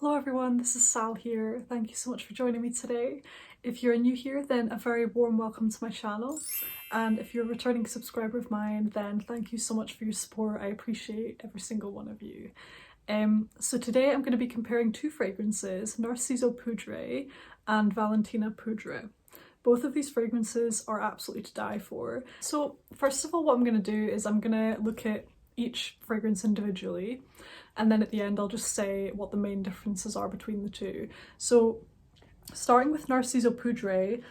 Hello everyone, this is Sal here. Thank you so much for joining me today. If you're new here, then a very warm welcome to my channel. And if you're a returning subscriber of mine, then thank you so much for your support. I appreciate every single one of you. So today I'm going to be comparing two fragrances, Narciso Poudrée and Valentina Poudre. Both of these fragrances are absolutely to die for. So first of all, what I'm going to do is I'm going to look at each fragrance individually, and then at the end I'll just say what the main differences are between the two. So starting with Narciso Poudrée,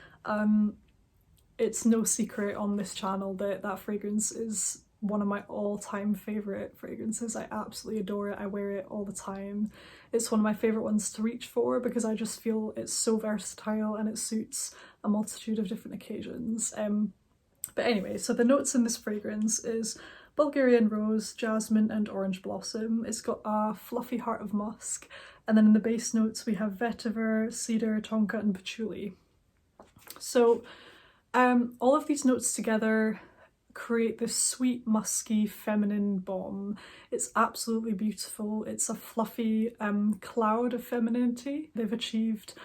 it's no secret on this channel that that fragrance is one of my all-time favourite fragrances. I absolutely adore it. I wear it all the time. It's one of my favourite ones to reach for because I just feel it's so versatile and it suits a multitude of different occasions. But anyway, so the notes in this fragrance is Bulgarian rose, jasmine and orange blossom. It's got a fluffy heart of musk, and then in the base notes we have vetiver, cedar, tonka and patchouli. So all of these notes together create this sweet, musky, feminine bomb. It's absolutely beautiful. It's a fluffy cloud of femininity. They've achieved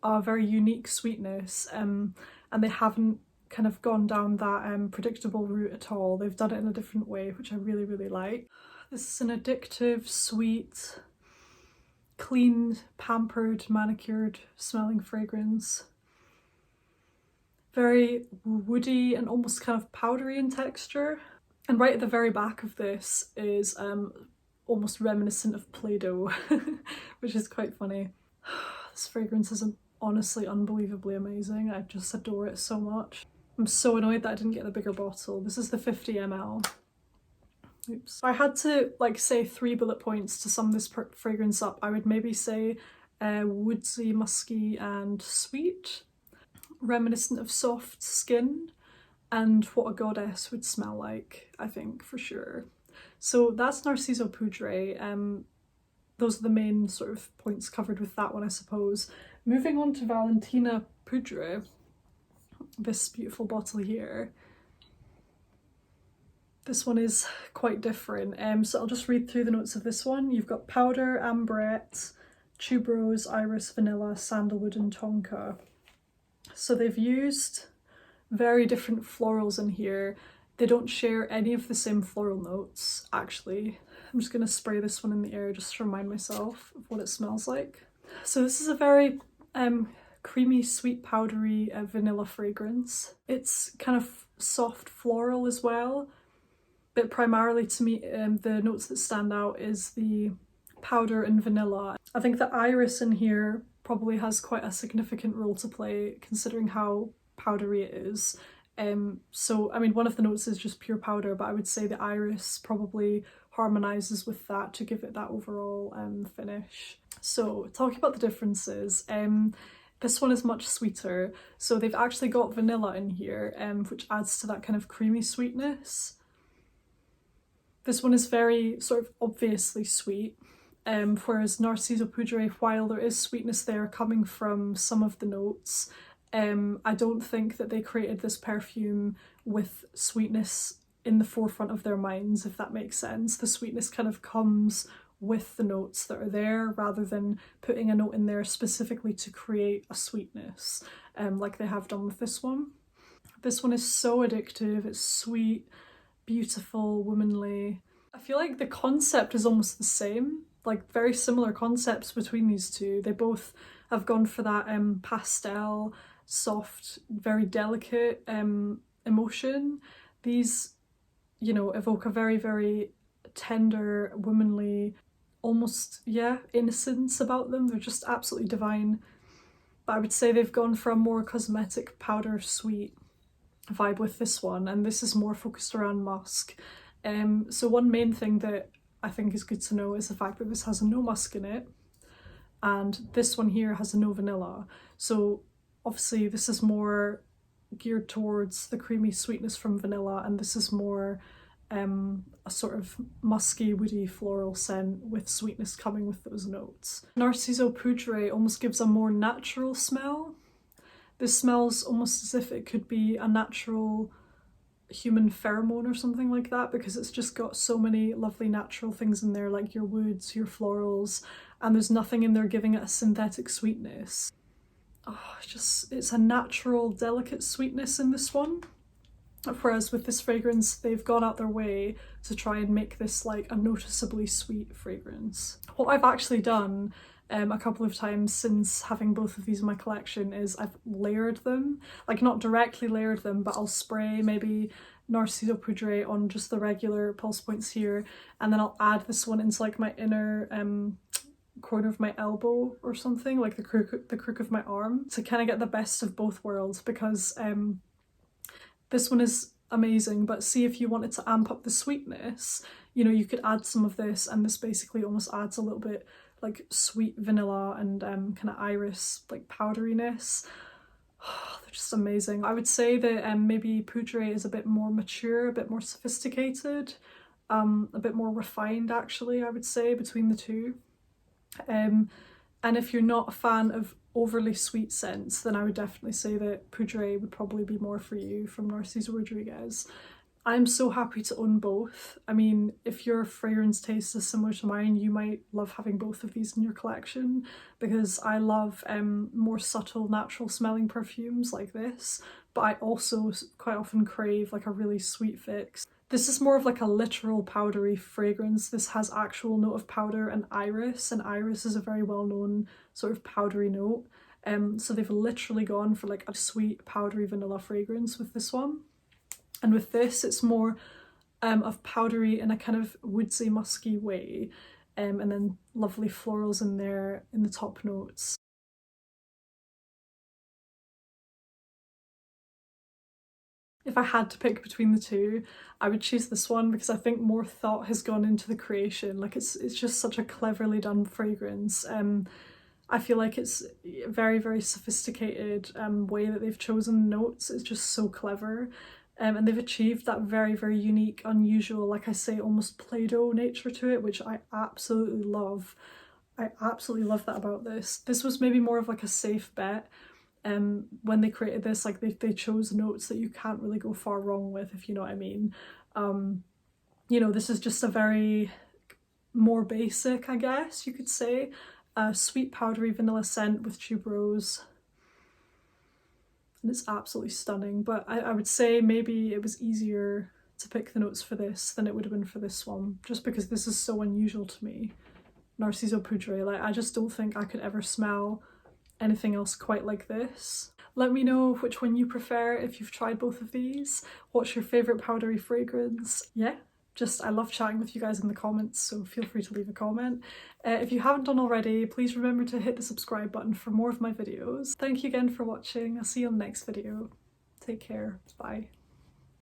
a very unique sweetness, and they haven't kind of gone down that predictable route at all. They've done it in a different way, which I really, really like. This is an addictive, sweet, clean, pampered, manicured smelling fragrance. Very woody and almost kind of powdery in texture. And right at the very back of this is almost reminiscent of Play-Doh, which is quite funny. This fragrance is honestly unbelievably amazing. I just adore it so much. I'm so annoyed that I didn't get the bigger bottle. This is the 50 ml. Oops. If I had to say 3 bullet points to sum this fragrance up, I would maybe say woodsy, musky and sweet, reminiscent of soft skin, and what a goddess would smell like, I think, for sure. So that's Narciso Poudrée. Those are the main sort of points covered with that one, I suppose. Moving on to Valentina Poudre, this beautiful bottle here. This one is quite different, so I'll just read through the notes of this one. You've got powder, ambrette, tuberose, iris, vanilla, sandalwood and tonka. So they've used very different florals in here. They don't share any of the same floral notes, actually. I'm just going to spray this one in the air just to remind myself of what it smells like. So this is a very creamy, sweet, powdery vanilla fragrance. It's kind of soft floral as well, but primarily to me the notes that stand out is the powder and vanilla. I think the iris in here probably has quite a significant role to play considering how powdery it is. So I mean, one of the notes is just pure powder, but I would say the iris probably harmonizes with that to give it that overall finish. So talking about the differences, this one is much sweeter. So they've actually got vanilla in here, which adds to that kind of creamy sweetness. This one is very sort of obviously sweet, whereas Narciso Poudrée, while there is sweetness there coming from some of the notes, I don't think that they created this perfume with sweetness in the forefront of their minds, if that makes sense. The sweetness kind of comes with the notes that are there rather than putting a note in there specifically to create a sweetness, like they have done with this one. This one is so addictive. It's sweet, beautiful, womanly. I feel like the concept is almost the same, like very similar concepts between these two. They both have gone for that pastel, soft, very delicate emotion. These, you know, evoke a very, very tender, womanly, almost, yeah, innocence about them. They're just absolutely divine. But I would say they've gone for a more cosmetic, powder, sweet vibe with this one, and this is more focused around musk. So one main thing that I think is good to know is the fact that this has a no musk in it, and this one here has a no vanilla. So obviously this is more geared towards the creamy sweetness from vanilla, and this is more a sort of musky, woody, floral scent with sweetness coming with those notes. Narciso Poudrée almost gives a more natural smell. This smells almost as if it could be a natural human pheromone or something like that, because it's just got so many lovely natural things in there, like your woods, your florals, and there's nothing in there giving it a synthetic sweetness. Oh, it's a natural, delicate sweetness in this one. Whereas with this fragrance, they've gone out their way to try and make this like a noticeably sweet fragrance. What I've actually done a couple of times since having both of these in my collection is I've layered them, like not directly layered them, but I'll spray maybe Narciso Poudrée on just the regular pulse points here, and then I'll add this one into like my inner corner of my elbow or something, like the crook of my arm, to kind of get the best of both worlds, because this one is amazing, but see, if you wanted to amp up the sweetness, you know, you could add some of this, and this basically almost adds a little bit like sweet vanilla and kind of iris like powderiness. Oh, they're just amazing. I would say that maybe Poudrée is a bit more mature, a bit more sophisticated, a bit more refined actually, I would say, between the two. And if you're not a fan of overly sweet scents, then I would definitely say that Poudrée would probably be more for you from Narciso Rodriguez. I'm so happy to own both. I mean, if your fragrance taste is similar to mine, you might love having both of these in your collection, because I love more subtle, natural smelling perfumes like this, but I also quite often crave like a really sweet fix. This is more of like a literal powdery fragrance. This has actual note of powder and iris is a very well-known sort of powdery note. So they've literally gone for like a sweet powdery vanilla fragrance with this one. And with this, it's more of powdery in a kind of woodsy, musky way, and then lovely florals in there in the top notes. If I had to pick between the two, I would choose this one, because I think more thought has gone into the creation. Like it's just such a cleverly done fragrance. I feel like it's very, very sophisticated way that they've chosen notes. It's just so clever. And they've achieved that very, very unique, unusual, like I say, almost Play-Doh nature to it, which I absolutely love. I absolutely love that about this. This was maybe more of like a safe bet. When they created this, like they chose notes that you can't really go far wrong with, if you know what I mean. You know, this is just a very more basic, I guess you could say, sweet powdery vanilla scent with tuberose. And it's absolutely stunning, but I would say maybe it was easier to pick the notes for this than it would have been for this one, just because this is so unusual to me. Narciso Poudrée, like I just don't think I could ever smell anything else quite like this. Let me know which one you prefer if you've tried both of these. What's your favourite powdery fragrance? Yeah, I love chatting with you guys in the comments, so feel free to leave a comment. If you haven't done already, please remember to hit the subscribe button for more of my videos. Thank you again for watching. I'll see you on the next video. Take care. Bye.